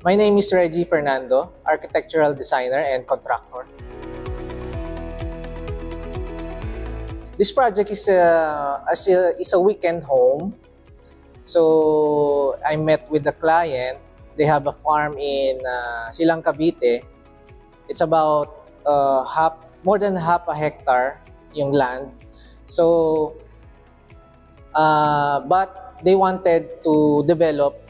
My name is Reggie Fernando, architectural designer and contractor. This project is a weekend home. So I met with the client. They have a farm in Silang, Cavite. It's about more than half a hectare yung land. So, but they wanted to develop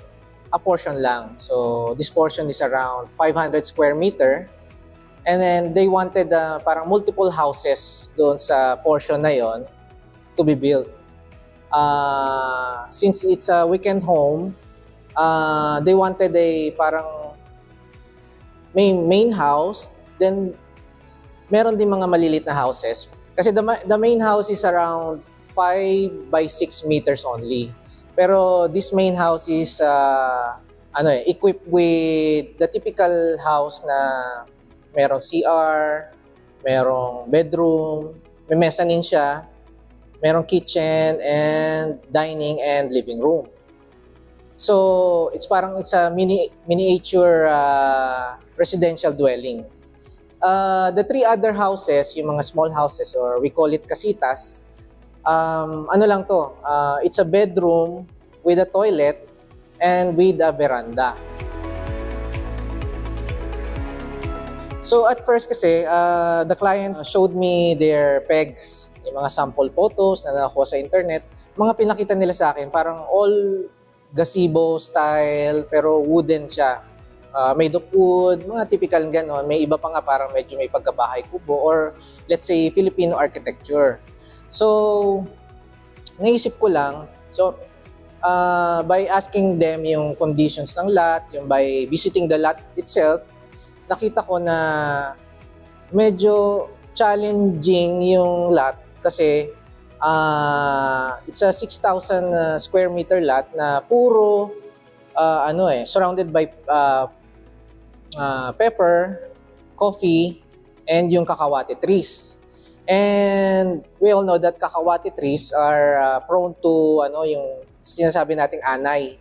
a portion lang. So this portion is around 500 square meter. And then they wanted parang multiple houses doon sa portion na yon to be built. Since it's a weekend home, they wanted a parang main house, then meron din mga maliliit na houses. Kasi the main house is around 5 by 6 meters only. Pero this main house is equipped with the typical house na merong CR, merong bedroom, may mezzanine siya, merong kitchen and dining and living room. So it's a miniature residential dwelling. The three other houses, yung mga small houses, or we call it casitas, it's a bedroom with a toilet and with a veranda. So at first kasi, the client showed me their pegs, yung mga sample photos na nakuha sa internet. Mga pinakita nila sa akin, parang all gazebo style, pero wooden siya. Made of wood, mga typical gano'n. May iba pa nga parang medyo may pagkabahay kubo or let's say Filipino architecture. So, naisip ko lang, by asking them yung conditions ng lot, yung by visiting the lot itself, nakita ko na medyo challenging yung lot kasi it's a 6,000 square meter lot na puro surrounded by pepper, coffee, and yung kakawati trees. And we all know that kakawati trees are prone to yung sinasabi nating anay.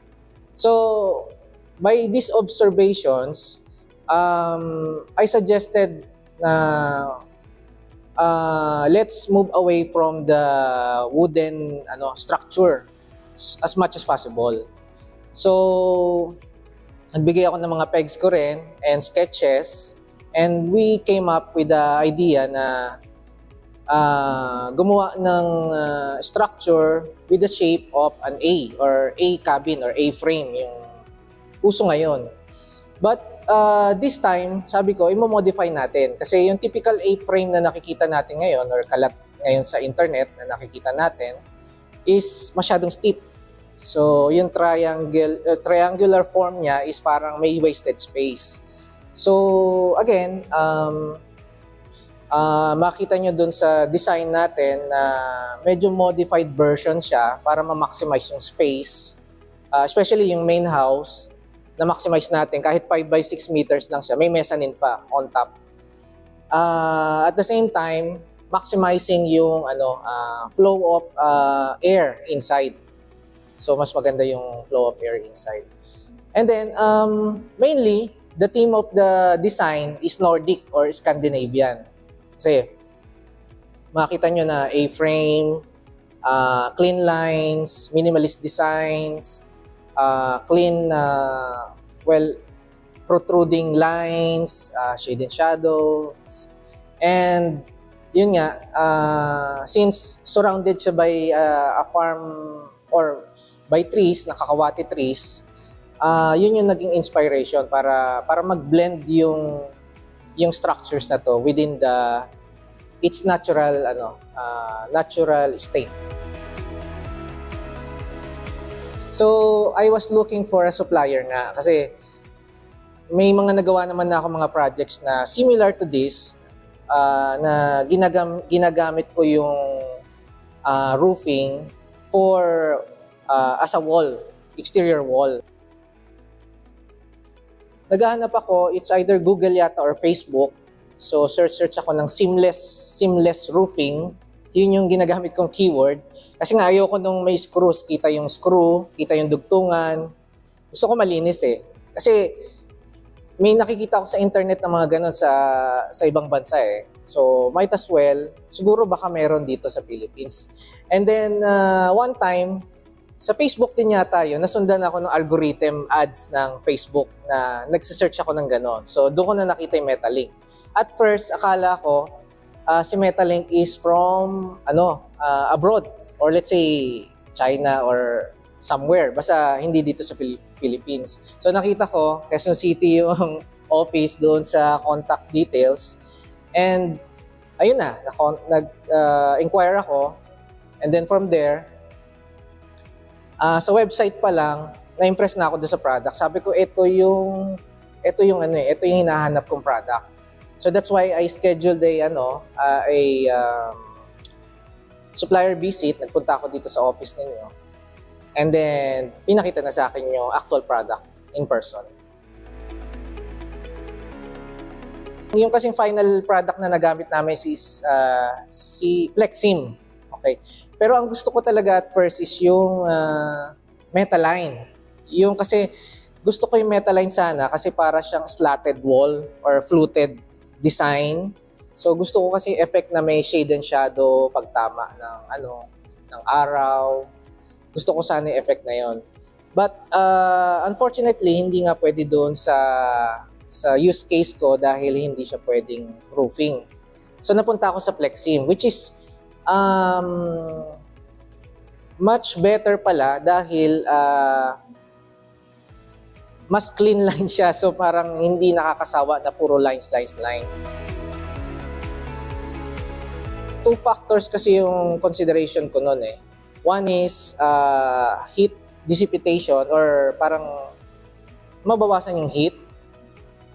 So by these observations, I suggested na let's move away from the wooden structure as much as possible. So nagbigay ako ng mga pegs ko rin and sketches, and we came up with the idea na gumawa ng structure with the shape of an A or A cabin or A frame, yung uso ngayon. But this time, sabi ko, i-modify natin. Kasi yung typical A-frame na nakikita natin ngayon or kalat ngayon sa internet na nakikita natin is masyadong steep. So yung triangular form niya is parang may wasted space. So again, makita nyo dun sa design natin na medyo modified version siya para ma-maximize yung space, especially yung main house na maximize natin kahit 5 by 6 meters lang siya, may mezzanine pa on top. At the same time, maximizing yung flow of air inside. So mas maganda yung flow of air inside. And then mainly the theme of the design is Nordic or Scandinavian. Kasi makita nyo na A-frame, clean lines, minimalist designs, clean, protruding lines, shade and shadows. And yun nga, since surrounded siya by a farm or by trees, nakakawati trees, yun yung naging inspiration para mag-blend yung structures na to within its natural state. So I was looking for a supplier nga kasi may mga nagawa naman na ako mga projects na similar to this, na ginagamit ko yung roofing for as a wall, exterior wall. Naghahanap ako, it's either Google yata or Facebook. So search ako ng seamless roofing. Yun yung ginagamit kong keyword. Kasi nga ayoko nung may screws, kita yung screw, kita yung dugtungan. Gusto ko malinis eh. Kasi may nakikita ko sa internet na mga ganun sa ibang bansa eh. So, might as well, siguro baka meron dito sa Philippines. And then, one time, sa Facebook din yata yun, nasundan ako ng algorithm ads ng Facebook na nagsisearch ako ng ganun. So, doon ko na nakita yung Metalink. At first, akala ko, si Metalink is from, abroad. Or let's say, China or somewhere. Basta hindi dito sa Philippines. So nakita ko, Quezon City yung office doon sa contact details. And ayun na, nag-inquire ako. And then from there, sa website pa lang, na-impress na ako doon sa product. Sabi ko, ito yung hinahanap kong product. So that's why I scheduled a supplier visit. Nagpunta ako dito sa office ninyo. And then, pinakita na sa akin yung actual product in person. Yung kasing final product na nagamit namin is si Plexim. Okay. Pero ang gusto ko talaga at first is yung Metaline. Yung kasi gusto ko yung Metaline sana kasi para siyang slatted wall or fluted design. So gusto ko kasi effect na may shade and shadow pagtama ng araw. Gusto ko sana yung effect na yon. But unfortunately, hindi nga pwede doon sa use case ko dahil hindi siya pwedeng roofing. So napunta ako sa Plexim, which is much better pala dahil mas clean line siya. So parang hindi nakakasawa na puro lines. Two factors kasi yung consideration ko noon eh. One is heat dissipation or parang mabawasan yung heat.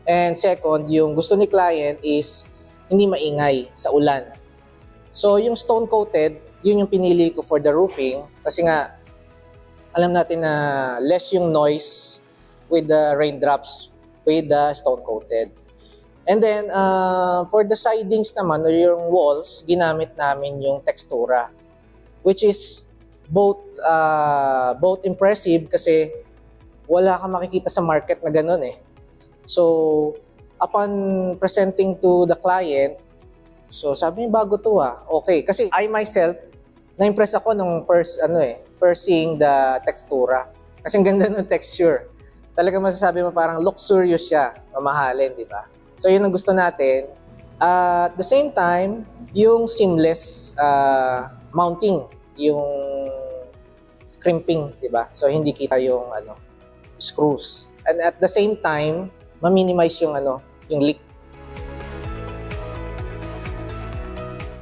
And second, yung gusto ni client is hindi maingay sa ulan. So yung stone coated, yun yung pinili ko for the roofing kasi nga alam natin na less yung noise with the raindrops with the stone coated. And then for the sidings naman or yung walls, ginamit namin yung textura, which is both impressive kasi wala kang makikita sa market na ganun eh. So, upon presenting to the client, so sabi niya bago to okay. Kasi I myself, na-impress ako nung first seeing the textura. Kasi ang ganda ng texture. Talaga masasabi mo parang luxurious siya, mamahalin, di ba? So, yun ang gusto natin. At the same time, yung seamless mounting, yung crimping, di ba? So hindi kita yung screws. And at the same time, ma-minimize yung leak.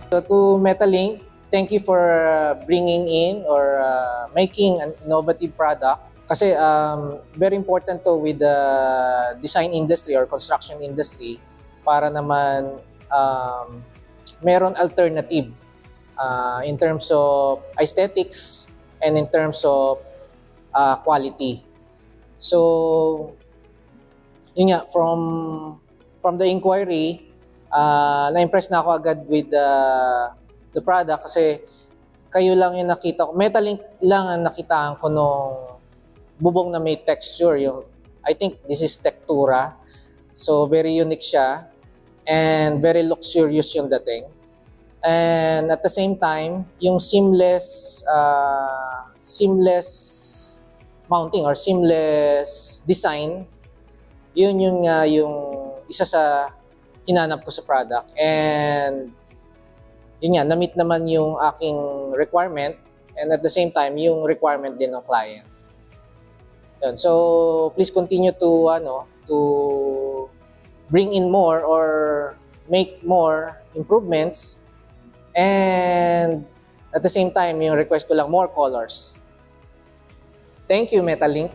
So to Metalink, thank you for bringing in or making an innovative product. Kasi very important to with the design industry or construction industry para naman meron alternative in terms of aesthetics and in terms of quality. So, yun nga, from the inquiry, na-impress na ako agad with the product kasi kayo lang yung nakita ko. Metalink lang ang nakitaan ko nung bubong na may texture. I think this is Textura. So, very unique siya and very luxurious yung dating. And at the same time, yung seamless mounting or seamless design, yun yung isa sa hinanap ko sa product. And yun nga, na-meet naman yung aking requirement and at the same time, yung requirement din ng client. Yun. So, please continue to bring in more or make more improvements. And at the same time, yung request ko lang more colors. Thank you, Metalink.